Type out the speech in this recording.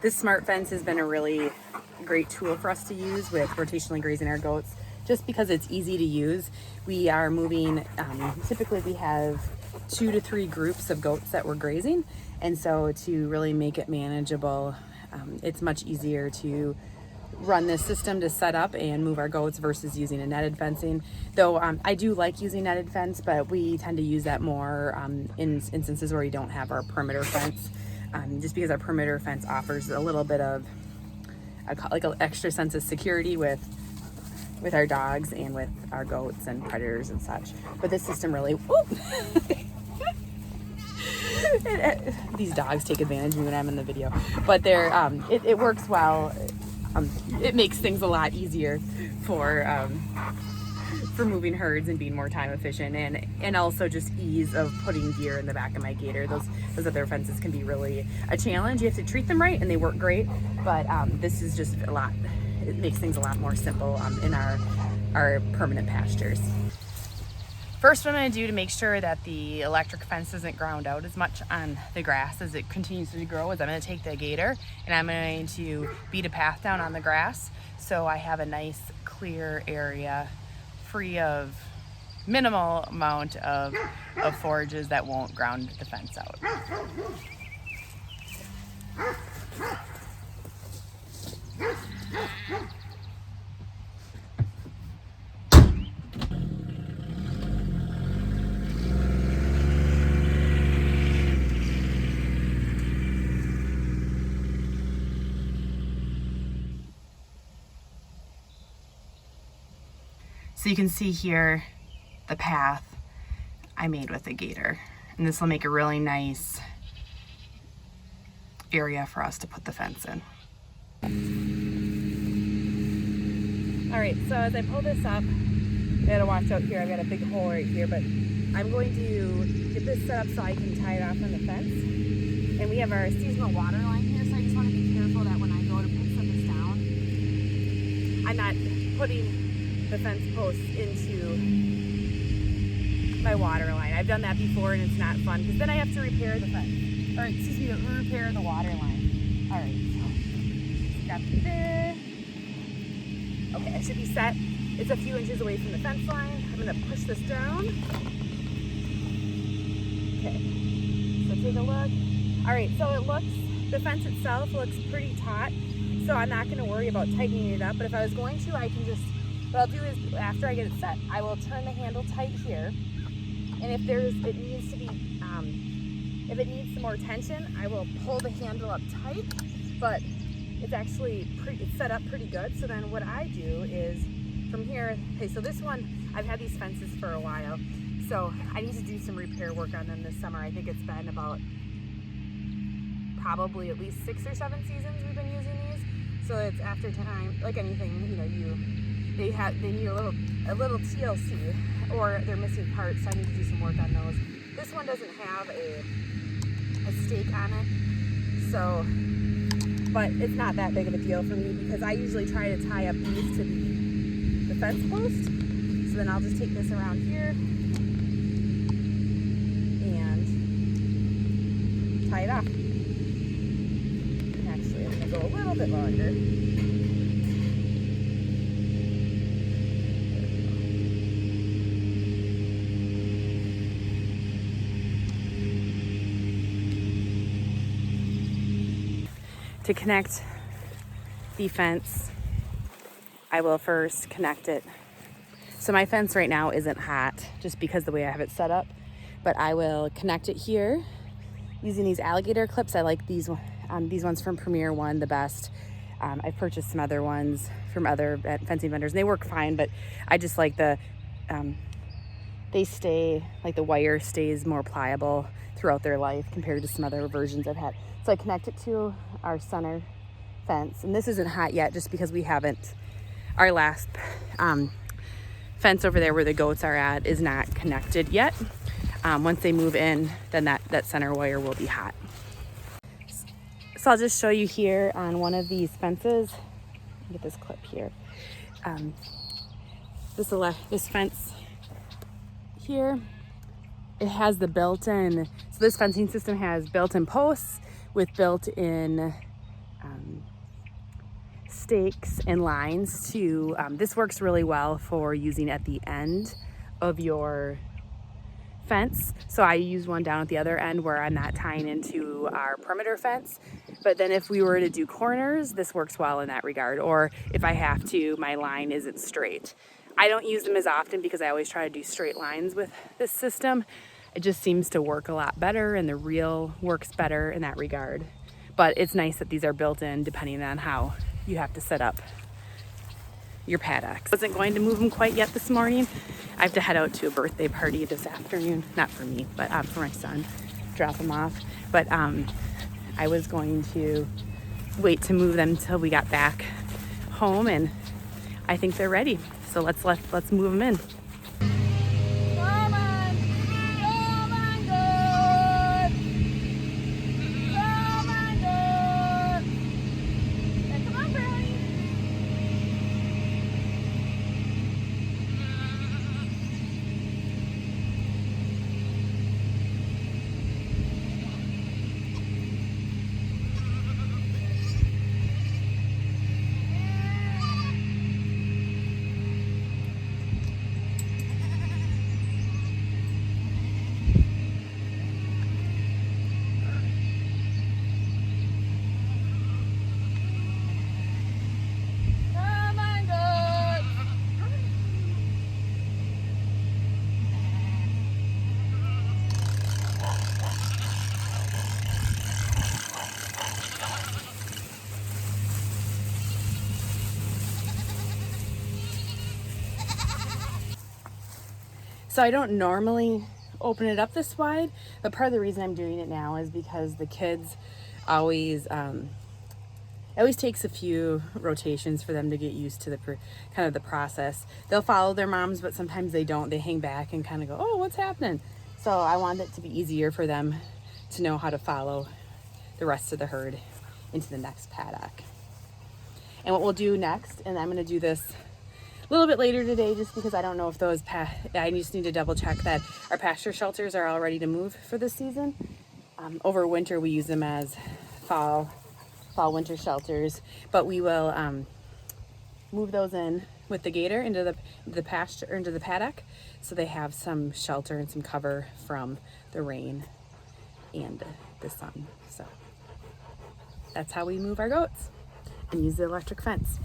This smart fence has been a really great tool for us to use with rotationally grazing our goats, just because it's easy to use. We are moving, typically we have 2 to 3 groups of goats that we're grazing, and so to really make it manageable, it's much easier to run this system to set up and move our goats versus using a netted fencing. Though I do like using netted fence, but we tend to use that more in instances where we don't have our perimeter fence, just because our perimeter fence offers a little bit of like an extra sense of security with our dogs and with our goats and predators and such. But this system really, these dogs take advantage of me when I'm in the video, but it works well. It makes things a lot easier for moving herds and being more time efficient, and also just ease of putting gear in the back of my gator. Those other fences can be really a challenge. You have to treat them right and they work great, but this is just it makes things a lot more simple in our permanent pastures. First, what I'm going to do to make sure that the electric fence isn't ground out as much on the grass as it continues to grow is I'm going to take the gator and I'm going to beat a path down on the grass so I have a nice clear area free of minimal amount of forages that won't ground the fence out. So you can see here the path I made with the gator, and this will make a really nice area for us to put the fence in. All right, so as I pull this up, I gotta watch out here. I've got a big hole right here, but I'm going to get this set up so I can tie it off on the fence. And we have our seasonal water line here, so I just want to be careful that when I go to put some of this down, I'm not putting the fence posts into my water line. I've done that before and it's not fun because then I have to repair the fence, or excuse me, repair the water line. All right, so got this. Okay, I should be set. It's a few inches away from the fence line. I'm gonna push this down. Okay, so take a look. All right, so the fence itself looks pretty taut, so I'm not gonna worry about tightening it up, but if I was going to, I can just, what I'll do is after I get it set, I will turn the handle tight here. And if it needs to be, if it needs some more tension, I will pull the handle up tight, but it's actually it's set up pretty good. So then what I do is from here, okay, so this one, I've had these fences for a while. So I need to do some repair work on them this summer. I think it's been about probably at least 6 or 7 seasons we've been using these. So it's after time, like anything, you know, they need a little TLC, or they're missing parts, so I need to do some work on those. This one doesn't have a stake on it, so, but it's not that big of a deal for me because I usually try to tie up these to the fence post. So then I'll just take this around here and tie it off. Actually, I'm gonna go a little bit longer. To connect the fence, I will first connect it. So my fence right now isn't hot just because the way I have it set up, but I will connect it here using these alligator clips. I like these ones from Premier One the best. I've purchased some other ones from other fencing vendors and they work fine, but I just like they stay, like the wire stays more pliable throughout their life compared to some other versions I've had. So I connect it to our center fence, and this isn't hot yet just because we haven't, our last fence over there where the goats are at is not connected yet. Once they move in, then that center wire will be hot. So I'll just show you here on one of these fences. Get this clip here. This fence here, it has the built-in, so this fencing system has built-in posts with built-in stakes and lines to, this works really well for using at the end of your fence. So I use one down at the other end where I'm not tying into our perimeter fence. But then if we were to do corners, this works well in that regard. Or if I have to, my line isn't straight. I don't use them as often because I always try to do straight lines with this system. It just seems to work a lot better, and the reel works better in that regard. But it's nice that these are built in depending on how you have to set up your paddocks. I wasn't going to move them quite yet this morning. I have to head out to a birthday party this afternoon. Not for me, but for my son. Drop him off. But I was going to wait to move them until we got back home, and I think they're ready. So let's move them in. So I don't normally open it up this wide, but part of the reason I'm doing it now is because the kids always, it always takes a few rotations for them to get used to the kind of the process. They'll follow their moms, but sometimes they don't. They hang back and kind of go, oh, what's happening? So I want it to be easier for them to know how to follow the rest of the herd into the next paddock. And what we'll do next, and I'm going to do this a little bit later today just because I don't know if those, I just need to double check that our pasture shelters are all ready to move for this season. Over winter we use them as fall winter shelters, but we will move those in with the gator into the pasture, or into the paddock, so they have some shelter and some cover from the rain and the sun. So that's how we move our goats and use the electric fence.